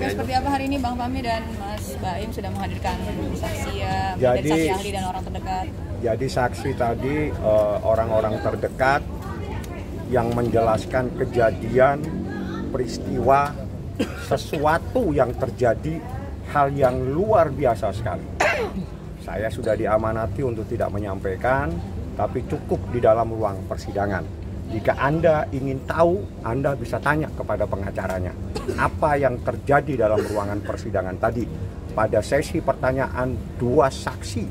Seperti apa hari ini Bang Fahmi dan Mas Baim sudah menghadirkan saksi ya, Jadi, dari saksi ahli dan orang terdekat. Jadi saksi tadi orang-orang terdekat yang menjelaskan kejadian, peristiwa, sesuatu yang terjadi, hal yang luar biasa sekali. Saya sudah diamanati untuk tidak menyampaikan, tapi cukup di dalam ruang persidangan. Jika Anda ingin tahu, Anda bisa tanya kepada pengacaranya. Apa yang terjadi dalam ruangan persidangan tadi? Pada sesi pertanyaan, dua saksi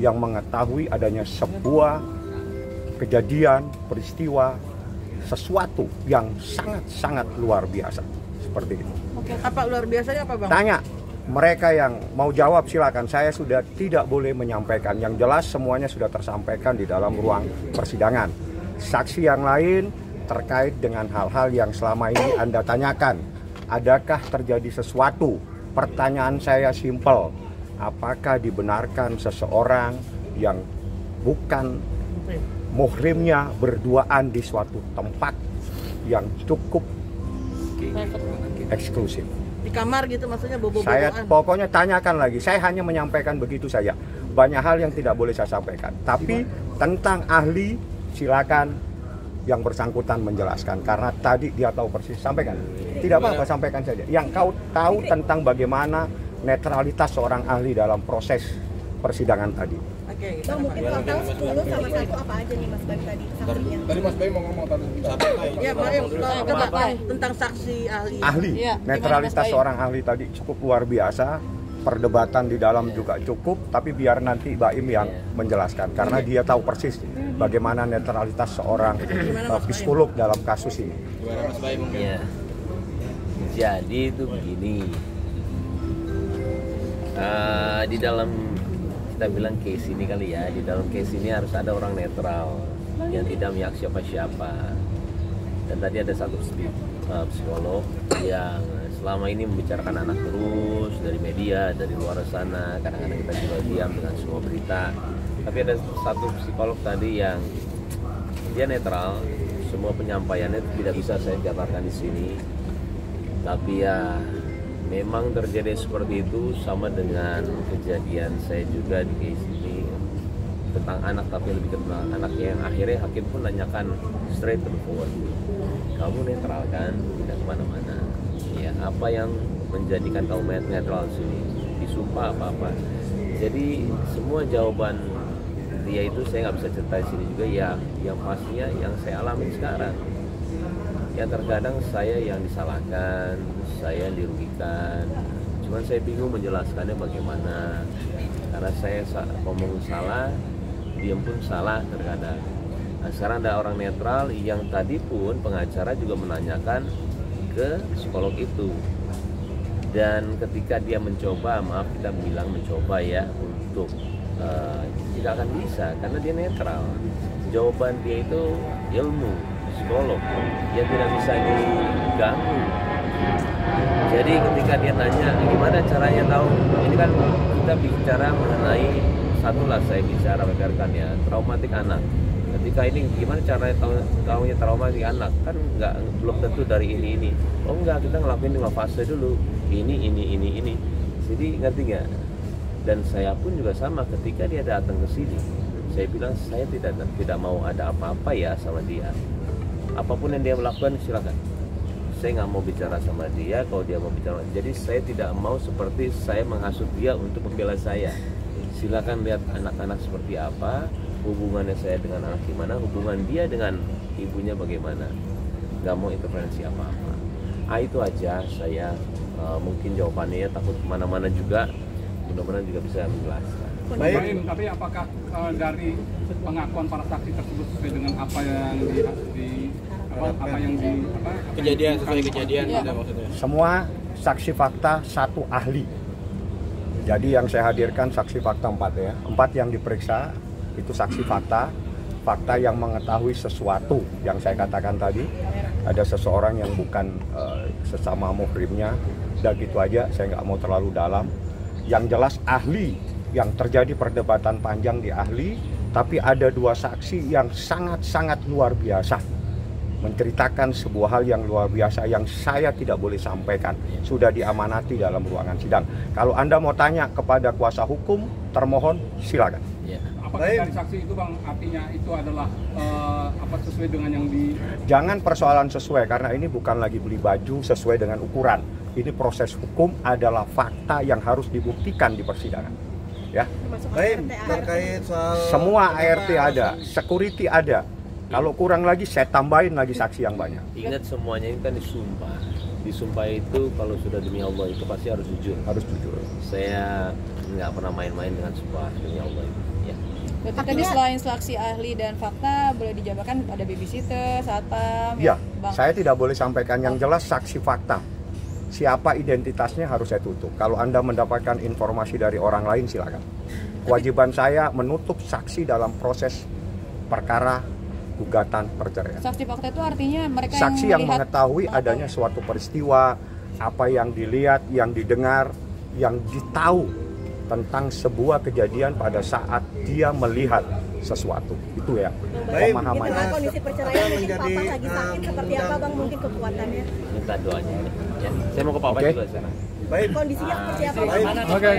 yang mengetahui adanya sebuah kejadian, peristiwa, sesuatu yang sangat-sangat luar biasa. Seperti itu. Oke, apa luar biasanya apa Bang? Tanya. Mereka yang mau jawab silakan, saya sudah tidak boleh menyampaikan. Yang jelas semuanya sudah tersampaikan di dalam ruang persidangan. Saksi yang lain terkait dengan hal-hal yang selama ini Anda tanyakan. Adakah terjadi sesuatu? Pertanyaan saya simpel. Apakah dibenarkan seseorang yang bukan muhrimnya berduaan di suatu tempat yang cukup eksklusif? Di kamar gitu maksudnya bobo-boboan. Saya pokoknya tanyakan lagi. Saya hanya menyampaikan begitu saja. Banyak hal yang tidak boleh saya sampaikan. Tapi tentang ahli, silakan yang bersangkutan menjelaskan. Karena tadi dia tahu persis. Sampaikan. Tidak apa-apa, sampaikan saja. Yang kau tahu tentang bagaimana netralitas seorang ahli dalam proses persidangan tadi. Oke, Bang, mungkin total 10 sama 1 apa aja nih Mas Baim tadi saksinya? Tadi Mas Baim mau ngomong tadi. ya Baim, coba Bang tentang saksi ahli. Ahli, Ya, netralitas gimana, Mas seorang ahli tadi cukup luar biasa. Perdebatan di dalam juga cukup, tapi biar nanti Baim yang menjelaskan. Karena dia tahu persis bagaimana netralitas seorang psikolog dalam kasus ini. Gimana Mas Baim mungkin? Ya. Jadi itu begini. Di dalam kita bilang case ini kali ya, di dalam case ini harus ada orang netral yang tidak memihak siapa-siapa. Dan tadi ada satu psikolog yang selama ini membicarakan anak terus dari media, dari luar sana. Kadang-kadang kita juga diam dengan semua berita. Tapi ada satu psikolog tadi yang dia netral, semua penyampaiannya tidak bisa saya jabarkan di sini. Tapi ya memang terjadi seperti itu, sama dengan kejadian saya juga di case ini tentang anak, tapi lebih ke tentang anaknya yang akhirnya hakim pun nanyakan straight to the point, kamu netral kan, tidak kemana-mana ya, apa yang menjadikan kamu netral di sini, disumpah apa-apa. Jadi semua jawaban dia itu saya nggak bisa cerita di sini juga ya, yang pastinya yang saya alami sekarang. Ya terkadang saya yang disalahkan, saya yang dirugikan. Cuman saya bingung menjelaskannya bagaimana. Karena saya ngomong salah, diam pun salah terkadang. Nah, sekarang ada orang netral yang tadi pun pengacara juga menanyakan ke psikolog itu. Dan ketika dia mencoba, maaf kita bilang mencoba ya, untuk tidak akan bisa karena dia netral. Jawaban dia itu ilmu psikolog yang tidak bisa diganggu. Jadi ketika dia nanya gimana caranya tahu, ini kan kita bicara mengenai satu lah, saya bicara rekan ya, traumatik anak. Ketika ini gimana caranya tahunya traumatik anak, kan nggak, belum tentu dari ini. Oh enggak, kita ngelakuin 5 fase dulu, ini. Jadi ngerti nggak? Dan saya pun juga sama, ketika dia datang ke sini, saya bilang saya tidak mau ada apa-apa ya sama dia. Apapun yang dia melakukan silakan. Saya nggak mau bicara sama dia kalau dia mau bicara. Jadi saya tidak mau seperti saya menghasut dia untuk membela saya. Silakan lihat anak-anak seperti apa, hubungannya saya dengan anak gimana, hubungan dia dengan ibunya bagaimana. Nggak mau intervensi apa-apa. Itu aja saya mungkin jawabannya ya, takut kemana-mana juga. Mudah-mudahan juga bisa menjelaskan. Baik, tapi apakah dari pengakuan para saksi tersebut sesuai dengan apa yang kejadian sesuai kejadian ada maksudnya? Semua saksi fakta satu ahli. Jadi yang saya hadirkan saksi fakta 4 ya. 4 yang diperiksa itu saksi fakta yang mengetahui sesuatu yang saya katakan tadi. Ada seseorang yang bukan sesama muhrimnya. Dan gitu aja, saya nggak mau terlalu dalam. Yang jelas ahli, yang terjadi perdebatan panjang di ahli, tapi ada 2 saksi yang sangat-sangat luar biasa. menceritakan sebuah hal yang luar biasa yang saya tidak boleh sampaikan. Sudah diamanati dalam ruangan sidang. Kalau Anda mau tanya kepada kuasa hukum, termohon silakan. Apakah dari saksi itu Bang artinya itu adalah sesuai dengan yang di... Jangan persoalan sesuai, karena ini bukan lagi beli baju sesuai dengan ukuran. Ini proses hukum adalah fakta yang harus dibuktikan di persidangan. Ya. Baik, terkait soal Semua ART ada, security ada. Kalau kurang lagi saya tambahin lagi saksi yang banyak. Ingat semuanya ini kan disumpah. Disumpah itu kalau sudah demi Allah itu pasti harus jujur. Harus jujur. Saya nggak pernah main-main dengan sumpah demi Allah itu. Ya. Berarti tadi selain saksi ahli dan fakta boleh dijabarkan ada babysitter, satpam. Ya, Bang. saya tidak boleh sampaikan yang jelas saksi fakta. Siapa identitasnya harus saya tutup. Kalau Anda mendapatkan informasi dari orang lain silakan. Kewajiban saya menutup saksi dalam proses perkara gugatan perceraian. Saksi fakta itu artinya mereka Saksi yang melihat mengetahui adanya suatu peristiwa, apa yang dilihat, yang didengar, yang ditahu tentang sebuah kejadian pada saat dia melihat sesuatu. Itu ya Baik. Di pemahamannya. tengah kondisi perceraian mungkin menjadi, Papa lagi sakit seperti apa Bang mungkin kekuatannya? Minta doanya. Ya. Saya mau ke Papa Oke. juga sekarang. baik. Kondisinya seperti apa? Baik. Oke.